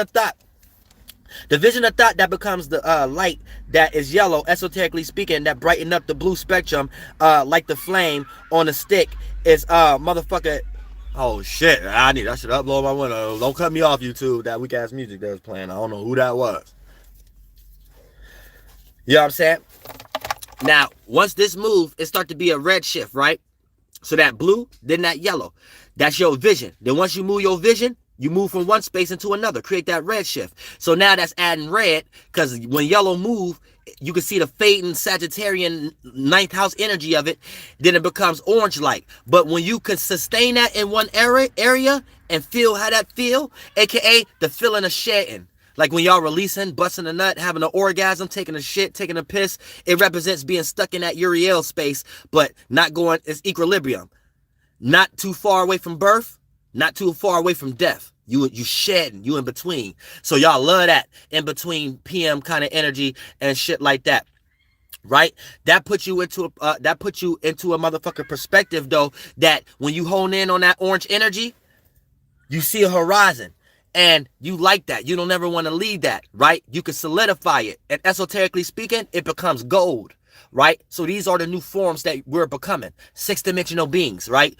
of thought. The vision of thought that becomes the light that is yellow, esoterically speaking, that brighten up the blue spectrum, like the flame on a stick, is motherfucker. Oh shit! I should upload my window. Don't cut me off, YouTube. That weak ass music that was playing. I don't know who that was. You know what I'm saying? Now, once this move, it start to be a red shift, right? So that blue, then that yellow. That's your vision. Then once you move your vision, you move from one space into another, create that red shift. So now that's adding red, because when yellow move, you can see the fading Sagittarian ninth house energy of it. Then it becomes orange light. But when you can sustain that in one area and feel how that feel, aka the feeling of shedding. Like when y'all releasing, busting a nut, having an orgasm, taking a shit, taking a piss, it represents being stuck in that Uriel space, but not going, it's equilibrium. Not too far away from birth, not too far away from death. You shedding, you in between. So y'all love that in between PM kind of energy and shit like that. Right? That puts you into a motherfucker perspective though, that when you hone in on that orange energy, you see a horizon. And you like that. You don't ever want to leave that, right? You can solidify it. And esoterically speaking, it becomes gold, right? So these are the new forms that we're becoming. Six-dimensional beings, right?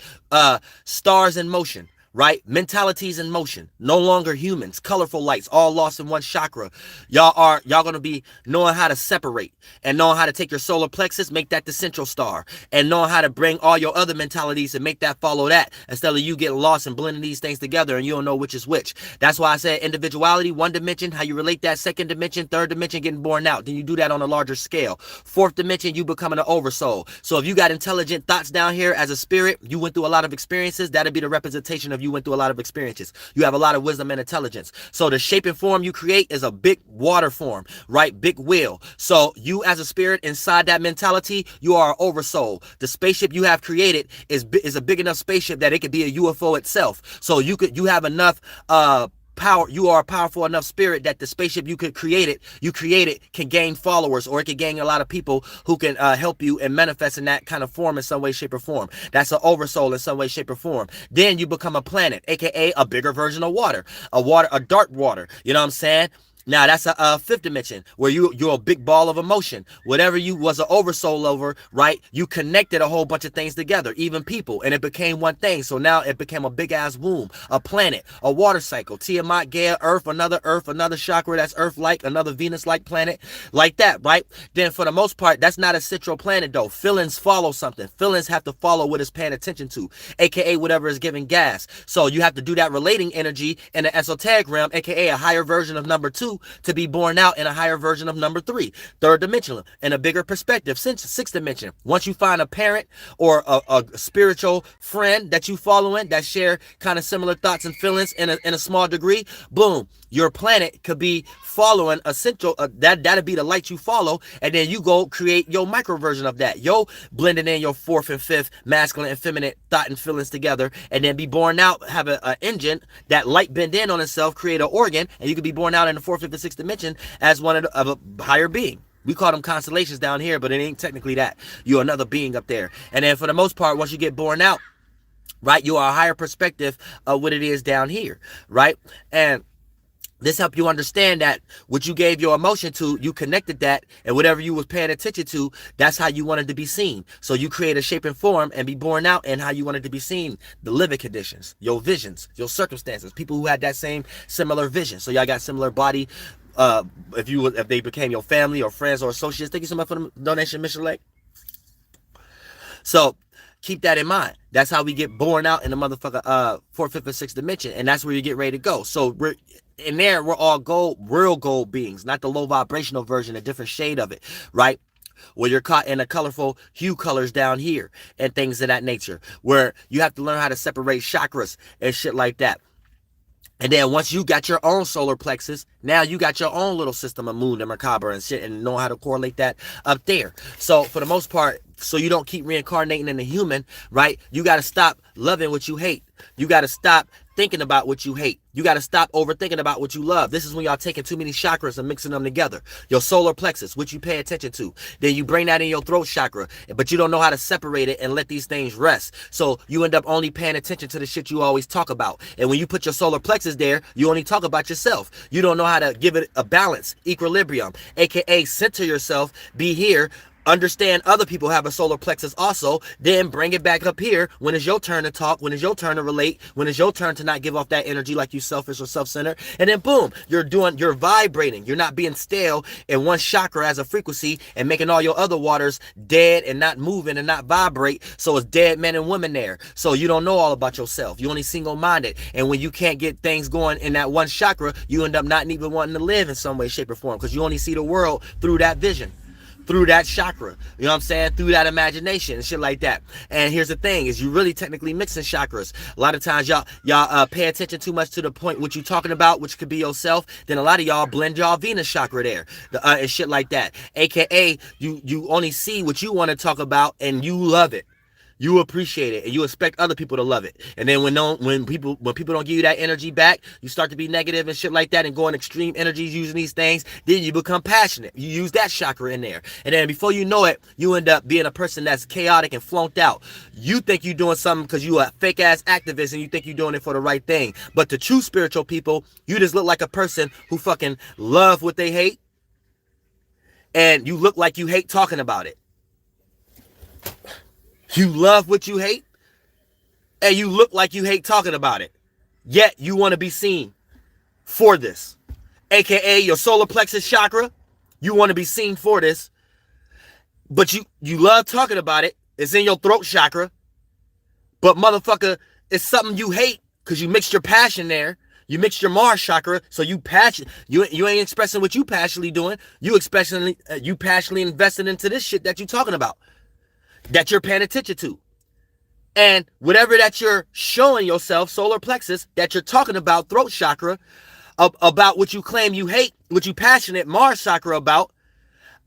Stars in motion, right? Mentalities in motion. No longer humans. Colorful lights, all lost in one chakra. Y'all gonna be knowing how to separate and knowing how to take your solar plexus, make that the central star, and knowing how to bring all your other mentalities and make that follow that, instead of you getting lost and blending these things together and you don't know which is which. That's why I said individuality, one dimension, how you relate that, second dimension, third dimension, getting born out. Then you do that on a larger scale. Fourth dimension, you becoming an oversoul. So if you got intelligent thoughts down here as a spirit, you went through a lot of experiences, that'd be the representation of you went through a lot of experiences. You have a lot of wisdom and intelligence. So the shape and form you create is a big water form, right? Big wheel. So you as a spirit inside that mentality, you are an oversoul. The spaceship you have created is a big enough spaceship that it could be a UFO itself. So you have enough power. You are a powerful enough spirit that the spaceship you create it can gain followers, or it can gain a lot of people who can help you and manifest in that kind of form in some way, shape, or form. That's an oversoul in some way, shape, or form. Then you become a planet, aka a bigger version of water, a dark water. You know what I'm saying? Now that's a fifth dimension where you're a big ball of emotion. Whatever you was an oversoul over, right? You connected a whole bunch of things together, even people, and it became one thing. So now it became a big ass womb, a planet, a water cycle, Tiamat, Gaia, Earth, another chakra that's Earth-like, another Venus-like planet, like that, right? Then for the most part, that's not a central planet though. Feelings follow something. Feelings have to follow what it's paying attention to, aka whatever is giving gas. So you have to do that relating energy in the esoteric realm, aka a higher version of number 2, to be born out in a higher version of number 3, third dimensional, in a bigger perspective, sixth dimension. Once you find a parent or a spiritual friend that you following that share kind of similar thoughts and feelings in a small degree, boom, your planet could be following a central, that'll be the light you follow, and then you go create your micro version of that. Yo, blending in your fourth and fifth masculine and feminine thought and feelings together, and then be born out, have an engine, that light bend in on itself, create an organ, and you could be born out in the fourth, fifth, and sixth dimension as one of a higher being. We call them constellations down here, but it ain't technically that. You're another being up there. And then for the most part, once you get born out, right, you are a higher perspective of what it is down here, right? And this help you understand that what you gave your emotion to, you connected that, and whatever you was paying attention to, that's how you wanted to be seen. So you create a shape and form and be born out in how you wanted to be seen. The living conditions, your visions, your circumstances, people who had that same similar vision. So y'all got similar body. If they became your family or friends or associates. Thank you so much for the donation, Mr. Lake. So keep that in mind. That's how we get born out in the motherfucker fourth, fifth, and sixth dimension, and that's where you get ready to go. So we're all gold, real gold beings, not the low vibrational version, a different shade of it, right? Where you're caught in the colorful hue colors down here and things of that nature, where you have to learn how to separate chakras and shit like that. And then once you got your own solar plexus, now you got your own little system of moon and Merkaba and shit, and know how to correlate that up there. So for the most part, so you don't keep reincarnating in a human, right? You got to stop loving what you hate. You got to stop thinking about what you hate. You got to stop overthinking about what you love. This is when y'all taking too many chakras and mixing them together. Your solar plexus, which you pay attention to. Then you bring that in your throat chakra, but you don't know how to separate it and let these things rest. So you end up only paying attention to the shit you always talk about. And when you put your solar plexus there, you only talk about yourself. You don't know how to give it a balance, equilibrium, aka center yourself, be here, understand other people have a solar plexus also, then bring it back up here when it's your turn to talk, when it's your turn to relate, when it's your turn to not give off that energy like you selfish or self-centered, and then boom, you're vibrating. You're not being stale in one chakra as a frequency and making all your other waters dead and not moving and not vibrate, so it's dead men and women there. So you don't know all about yourself. You only single-minded, and when you can't get things going in that one chakra, you end up not even wanting to live in some way, shape, or form, because you only see the world through that vision, through that chakra, you know what I'm saying, through that imagination and shit like that. And here's the thing, is you really technically mixing chakras. A lot of times y'all pay attention too much to the point what you talking about, which could be yourself. Then a lot of y'all blend y'all Venus chakra there, and shit like that. AKA you only see what you want to talk about and you love it. You appreciate it and you expect other people to love it. And then when people don't give you that energy back, you start to be negative and shit like that and go in extreme energies using these things. Then you become passionate. You use that chakra in there. And then before you know it, you end up being a person that's chaotic and flunked out. You think you're doing something because you a fake ass activist and you think you're doing it for the right thing. But to true spiritual people, you just look like a person who fucking love what they hate. And you look like you hate talking about it. You love what you hate, and you look like you hate talking about it. Yet you want to be seen for this. AKA your solar plexus chakra. You want to be seen for this. But you love talking about it. It's in your throat chakra. But motherfucker, it's something you hate because you mixed your passion there. You mixed your Mars chakra, so you ain't expressing what you passionately doing. You passionately invested into this shit that you talking about, that you're paying attention to. And whatever that you're showing yourself, solar plexus, that you're talking about, throat chakra, about what you claim you hate, what you passionate Mars chakra about,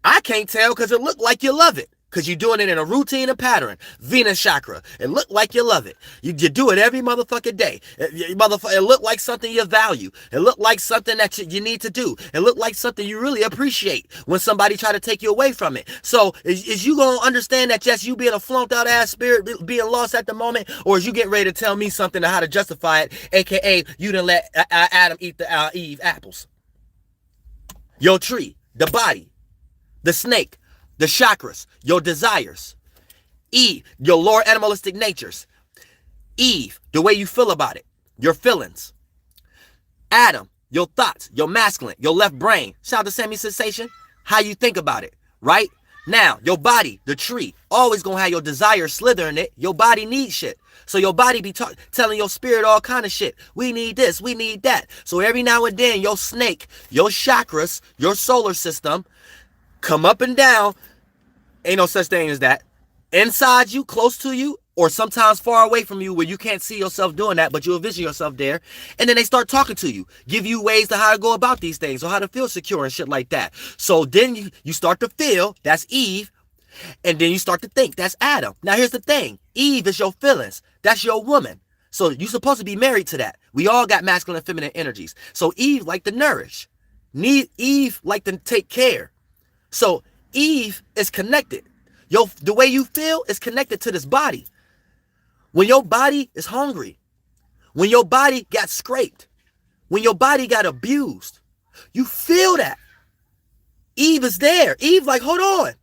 I can't tell because it look like you love it. Because you're doing it in a routine and pattern. Venus chakra. It look like you love it. You do it every motherfucking day. It look like something you value. It look like something that you need to do. It look like something you really appreciate when somebody try to take you away from it. So is you going to understand that just you being a flunked out ass spirit, being lost at the moment? Or is you getting ready to tell me something on how to justify it? AKA you didn't let Adam eat the Eve apples. Your tree, the body, the snake, the chakras, your desires. Eve, your lower animalistic natures. Eve, the way you feel about it, your feelings. Adam, your thoughts, your masculine, your left brain. Shout out to Sammy Sensation, how you think about it, right? Now, your body, the tree, always gonna have your desire slither in it. Your body needs shit. So your body be telling your spirit all kind of shit. We need this, we need that. So every now and then, your snake, your chakras, your solar system, come up and down. Ain't no such thing as that. Inside you, close to you, or sometimes far away from you where you can't see yourself doing that, but you envision yourself there. And then they start talking to you, give you ways to how to go about these things or how to feel secure and shit like that. So then you start to feel, that's Eve. And then you start to think, that's Adam. Now here's the thing. Eve is your feelings. That's your woman. So you're supposed to be married to that. We all got masculine and feminine energies. So Eve like to nourish. Eve like to take care. So Eve is connected. The way you feel is connected to this body. When your body is hungry, when your body got scraped, when your body got abused, you feel that. Eve is there. Eve like, hold on.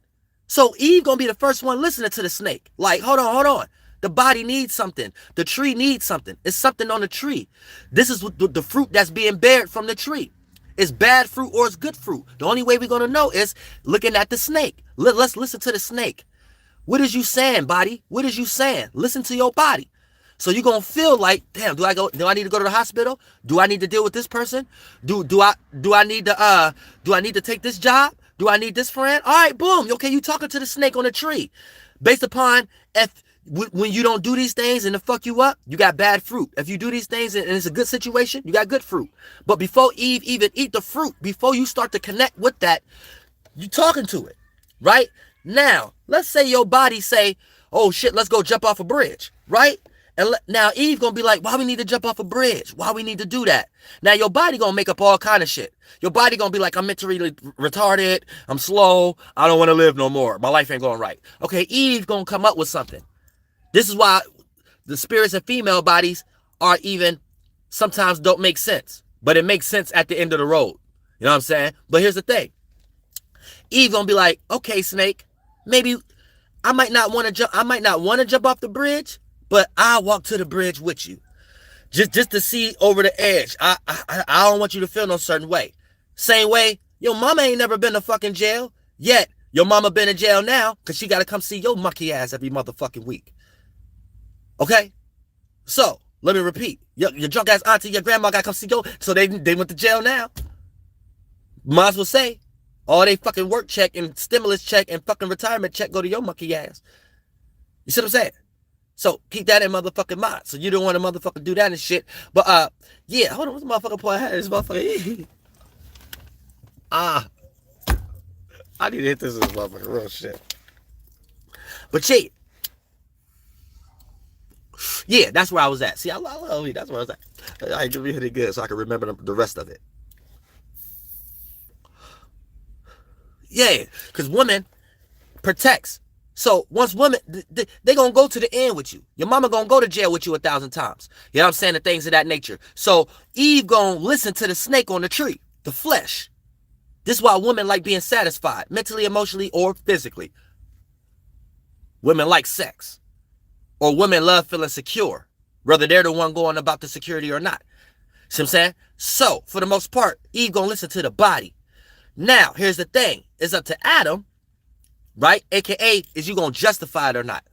So Eve gonna be the first one listening to the snake. Like, hold on. The body needs something. The tree needs something. It's something on the tree. This is the fruit that's being bared from the tree. It's bad fruit or it's good fruit. The only way we're going to know is looking at the snake. Let's listen to the snake. What is you saying, body? What is you saying? Listen to your body. So you're going to feel like, damn, do I need to go to the hospital? Do I need to deal with this person? Do I need to take this job? Do I need this friend? All right, boom. Okay, you talking to the snake on the tree. Based upon when you don't do these things and to fuck you up, you got bad fruit. If you do these things and it's a good situation, you got good fruit. But before Eve even eat the fruit, before you start to connect with that, you talking to it, right? Now, let's say your body say, oh shit, let's go jump off a bridge, right? And now Eve gonna be like, why we need to jump off a bridge? Why we need to do that? Now your body gonna make up all kind of shit. Your body gonna be like, I'm mentally retarded. I'm slow. I don't want to live no more. My life ain't going right. Okay, Eve gonna come up with something. This is why the spirits of female bodies are even sometimes don't make sense. But it makes sense at the end of the road. You know what I'm saying? But here's the thing. Eve gonna be like, okay, Snake, maybe I might not want to jump. I might not want to jump off the bridge, but I'll walk to the bridge with you, just to see over the edge. I don't want you to feel no certain way. Same way, your mama ain't never been to fucking jail yet. Your mama been in jail now because she got to come see your monkey ass every motherfucking week. Okay, so let me repeat. Your drunk ass auntie, your grandma got to come see you. So they went to jail now. Might as well say all they fucking work check and stimulus check and fucking retirement check go to your monkey ass. You see what I'm saying? So keep that in motherfucking mind. So you don't want to motherfucking do that and shit. But yeah, hold on, what's the motherfucking point? I had this motherfucker. I need to hit this motherfucking real shit. But yeah, that's where I was at. See, I love you. That's where I was at. I give me hit it good so I can remember the rest of it. Yeah, because women protects. So once women, they going to go to the end with you. Your mama going to go to jail with you 1,000 times. You know what I'm saying? The things of that nature. So Eve going to listen to the snake on the tree, the flesh. This is why women like being satisfied, mentally, emotionally, or physically. Women like sex. Or women love feeling secure, whether they're the one going about the security or not. See what I'm saying? So, for the most part, Eve going to listen to the body. Now, here's the thing. It's up to Adam, right? AKA, is you going to justify it or not?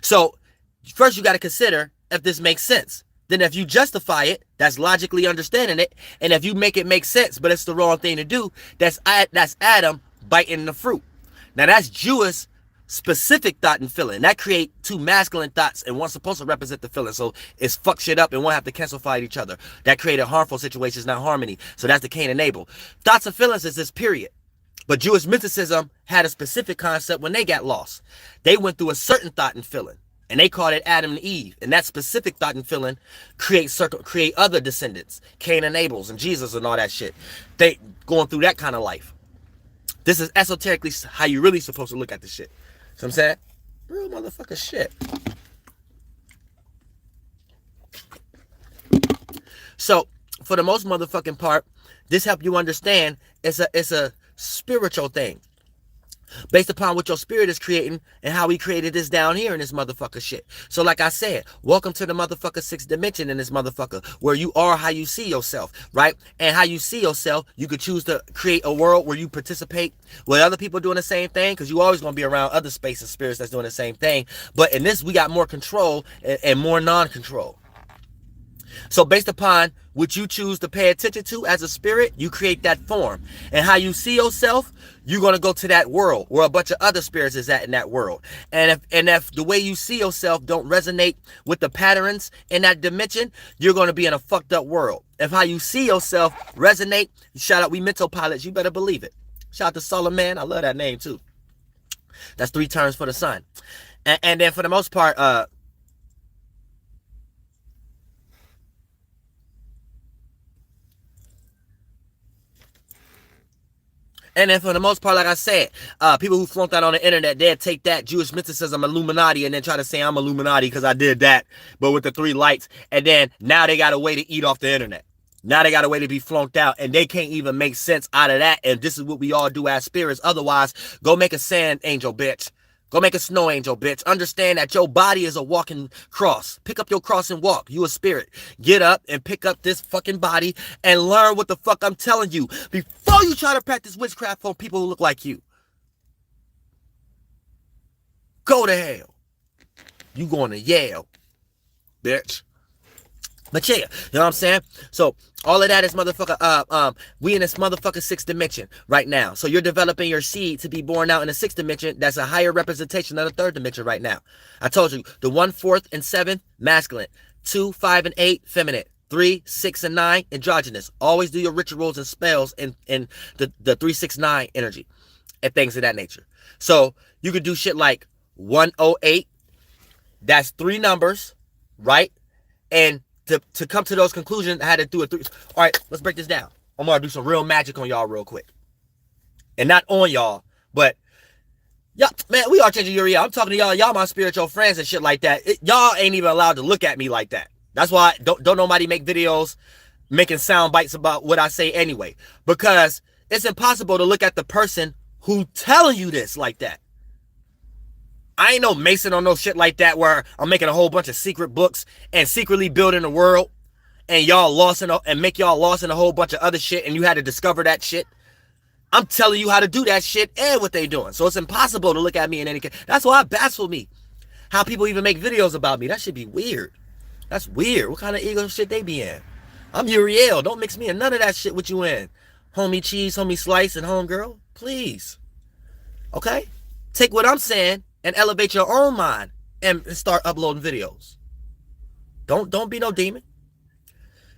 So, first you got to consider if this makes sense. Then if you justify it, that's logically understanding it. And if you make it make sense, but it's the wrong thing to do, that's Adam biting the fruit. Now, that's Jewish specific thought and feeling. That create two masculine thoughts, and one's supposed to represent the feeling. So it's fuck shit up and one have to cancel fight each other. That created harmful situations, not harmony. So that's the Cain and Abel. Thoughts and feelings is this period. But Jewish mysticism had a specific concept when they got lost. They went through a certain thought and feeling, and they called it Adam and Eve. And that specific thought and feeling create other descendants, Cain and Abel's and Jesus and all that shit. They going through that kind of life. This is esoterically how you really supposed to look at the shit. So I'm saying, real motherfucker shit. So for the most motherfucking part, this help you understand it's a spiritual thing. Based upon what your spirit is creating and how we created this down here in this motherfucker shit. So like I said, welcome to the motherfucker 6th dimension in this motherfucker, where you are how you see yourself, right? And how you see yourself, you could choose to create a world where you participate with other people doing the same thing, because you always going to be around other space and spirits that's doing the same thing. But in this, we got more control and more non-control. So based upon what you choose to pay attention to as a spirit, you create that form. And how you see yourself, you're going to go to that world where a bunch of other spirits is at in that world. And if the way you see yourself don't resonate with the patterns in that dimension, you're going to be in a fucked up world. If how you see yourself resonate, shout out, we mental pilots, you better believe it. Shout out to Solomon, I love that name too. That's 3 terms for the sun. And then for the most part, and then for the most part, like I said, people who flunked out on the internet, they'll take that Jewish mysticism, Illuminati, and then try to say I'm Illuminati because I did that, but with the 3 lights. And then now they got a way to eat off the internet. Now they got a way to be flunked out, and they can't even make sense out of that. And this is what we all do as spirits. Otherwise, go make a sand angel, bitch. Go make a snow angel, bitch. Understand that your body is a walking cross. Pick up your cross and walk. You a spirit. Get up and pick up this fucking body and learn what the fuck I'm telling you before you try to practice witchcraft on people who look like you. Go to hell. You going to Yale, bitch. But yeah, you know what I'm saying? So all of that is motherfucker, we in this motherfucker 6th dimension right now. So you're developing your seed to be born out in the 6th dimension. That's a higher representation than the 3rd dimension right now. I told you, the 1, 4th, and 7th, masculine. 2, 5, and 8, feminine. 3, 6, and 9, androgynous. Always do your rituals and spells in the 3, 6, 9 energy and things of that nature. So you could do shit like 108. That's 3 numbers. right? And to come to those conclusions, I had to do it. All right, let's break this down. I'm gonna do some real magic on y'all real quick, and not on y'all, but y'all, man, we are changing your. I'm talking to y'all. Y'all my spiritual friends and shit like that. Y'all ain't even allowed to look at me like that. That's why don't nobody make videos making sound bites about what I say anyway, because it's impossible to look at the person who telling you this like that. I ain't no Mason or no shit like that where I'm making a whole bunch of secret books and secretly building a world and y'all lost in and make y'all lost in a whole bunch of other shit and you had to discover that shit. I'm telling you how to do that shit and what they doing. So it's impossible to look at me in any case. That's why it baffles me how people even make videos about me. That should be weird. That's weird. What kind of ego shit they be in? I'm Uriel. Don't mix me in none of that shit with you in. Homie cheese, homie slice, and homegirl. Please. Okay? Take what I'm saying and elevate your own mind and start uploading videos. Don't be no demon.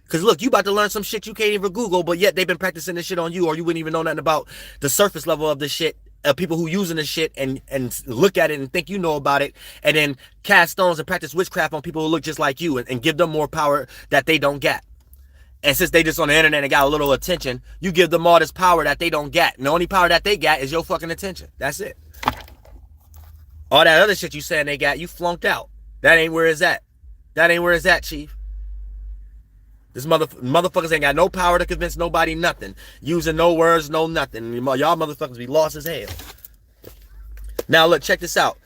Because look, you about to learn some shit you can't even Google, but yet they've been practicing this shit on you, or you wouldn't even know nothing about the surface level of this shit. People who using this shit and look at it and think you know about it, and then cast stones and practice witchcraft on people who look just like you and give them more power that they don't get. And since they just on the internet and got a little attention, you give them all this power that they don't get. And the only power that they got is your fucking attention. That's it. All that other shit you saying they got, you flunked out. That ain't where it's at. That ain't where it's at, Chief. This motherfuckers ain't got no power to convince nobody nothing. Using no words, no nothing. Y'all motherfuckers be lost as hell. Now look, check this out.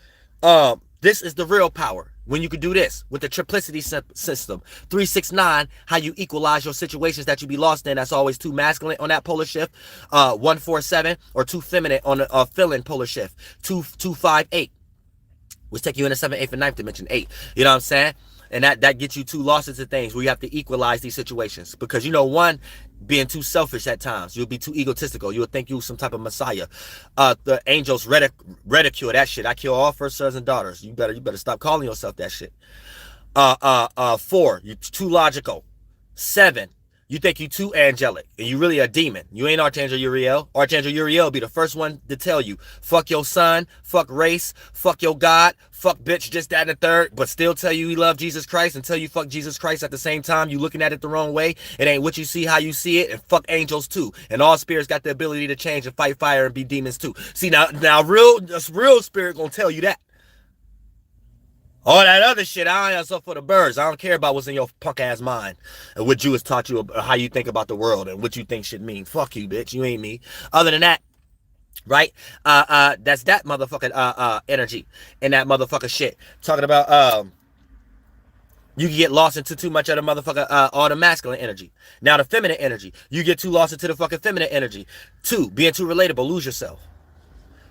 This is the real power. When you can do this with the triplicity system. 369, how you equalize your situations that you be lost in. That's always 2 masculine on that polar shift. 147 or 2 feminine on the feeling polar shift. 258. Which take you in the 7th, 8th, and 9th dimension. 8. You know what I'm saying? And that gets you 2 losses of things where you have to equalize these situations. Because, you know, one, being too selfish at times. You'll be too egotistical. You'll think you're some type of messiah. The angels ridicule that shit. I kill all first sons and daughters. You better stop calling yourself that shit. 4, you're too logical. 7, you think you too angelic and you really a demon. You ain't Archangel Uriel. Archangel Uriel be the first one to tell you, fuck your son, fuck race, fuck your God, fuck bitch, just that and the third, but still tell you he love Jesus Christ and tell you fuck Jesus Christ at the same time. You looking at it the wrong way. It ain't what you see, how you see it, and fuck angels too. And all spirits got the ability to change and fight fire and be demons too. See, now real spirit gonna tell you that. All that other shit, I ain't yourself for the birds. I don't care about what's in your punk ass mind and what Jews taught you about how you think about the world and what you think should mean. Fuck you, bitch. You ain't me. Other than that, right? That's that motherfucking energy and that motherfucker shit. Talking about you can get lost into too much of the motherfucker all the masculine energy. Now the feminine energy, you get too lost into the fucking feminine energy. 2, being too relatable, lose yourself.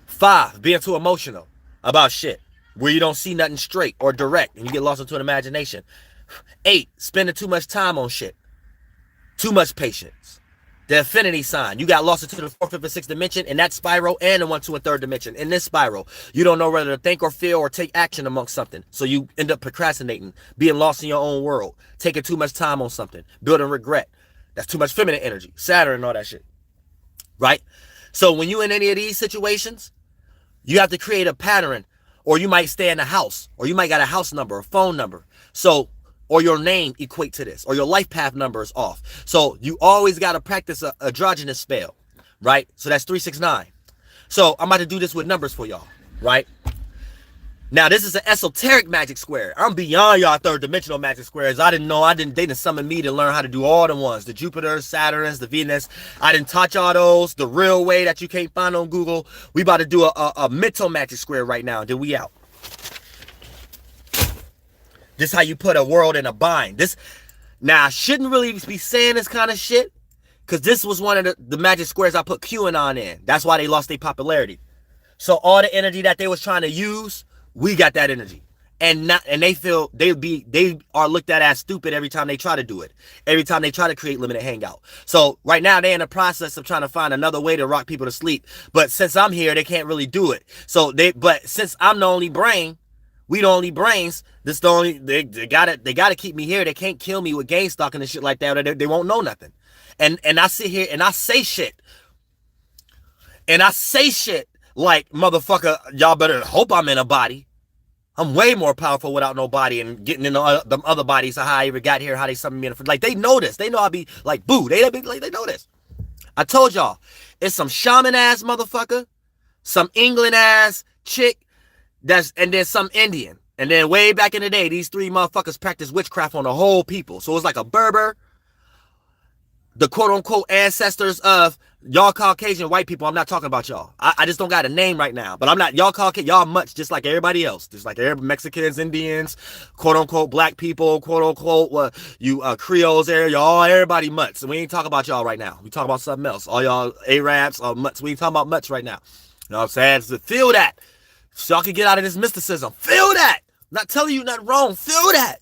5, being too emotional about shit, where you don't see nothing straight or direct and you get lost into an imagination. 8, spending too much time on shit. Too much patience. The infinity sign. You got lost into the 4th, 5th, and 6th dimension in that spiral and the 1, 2, and 3rd dimension. In this spiral, you don't know whether to think or feel or take action amongst something. So you end up procrastinating, being lost in your own world, taking too much time on something, building regret. That's too much feminine energy. Saturn and all that shit. Right? So when you in any of these situations, you have to create a pattern. Or you might stay in a house, or you might got a house number, a phone number. So, or your name equate to this, or your life path number is off. So you always got to practice a androgynous spell, right? So that's 369. So I'm about to do this with numbers for y'all, right? Now this is an esoteric magic square. I'm beyond y'all 3rd dimensional magic squares. They didn't summon me to learn how to do all the ones. The Jupiter, Saturns, the Venus. I didn't taught y'all those the real way that you can't find on Google. We about to do a mental magic square right now. Then we out. This how you put a world in a bind. Now I shouldn't really be saying this kind of shit, because this was one of the magic squares I put QAnon in. That's why they lost their popularity. So all the energy that they was trying to use, we got that energy. And they feel they are looked at as stupid every time they try to do it. Every time they try to create limited hangout. So right now they're in the process of trying to find another way to rock people to sleep. But since I'm here, they can't really do it. But since I'm the only brain, we the only brains, they gotta keep me here. They can't kill me with game stalking and shit like that. They won't know nothing. And I sit here and I say shit. And I say shit like, motherfucker, y'all better hope I'm in a body. I'm way more powerful without no body and getting in them other bodies of how I ever got here, how they summoned me in the, like they know this. They know I be like boo. They know this. I told y'all, it's some shaman ass motherfucker, some England ass chick, and then some Indian. And then way back in the day, these three motherfuckers practiced witchcraft on the whole people. So it's like a Berber, the quote unquote ancestors of y'all Caucasian white people. I'm not talking about y'all. I just don't got a name right now. But I'm not, y'all Caucasian, y'all much just like everybody else. Just like Mexicans, Indians, quote unquote black people, quote unquote you Creoles there. Y'all, everybody mutts. And we ain't talking about y'all right now. We talking about something else. All y'all Arabs, mutts. We ain't talking about mutts right now. You know what I'm saying? So feel that. So y'all can get out of this mysticism. Feel that. I'm not telling you nothing wrong. Feel that.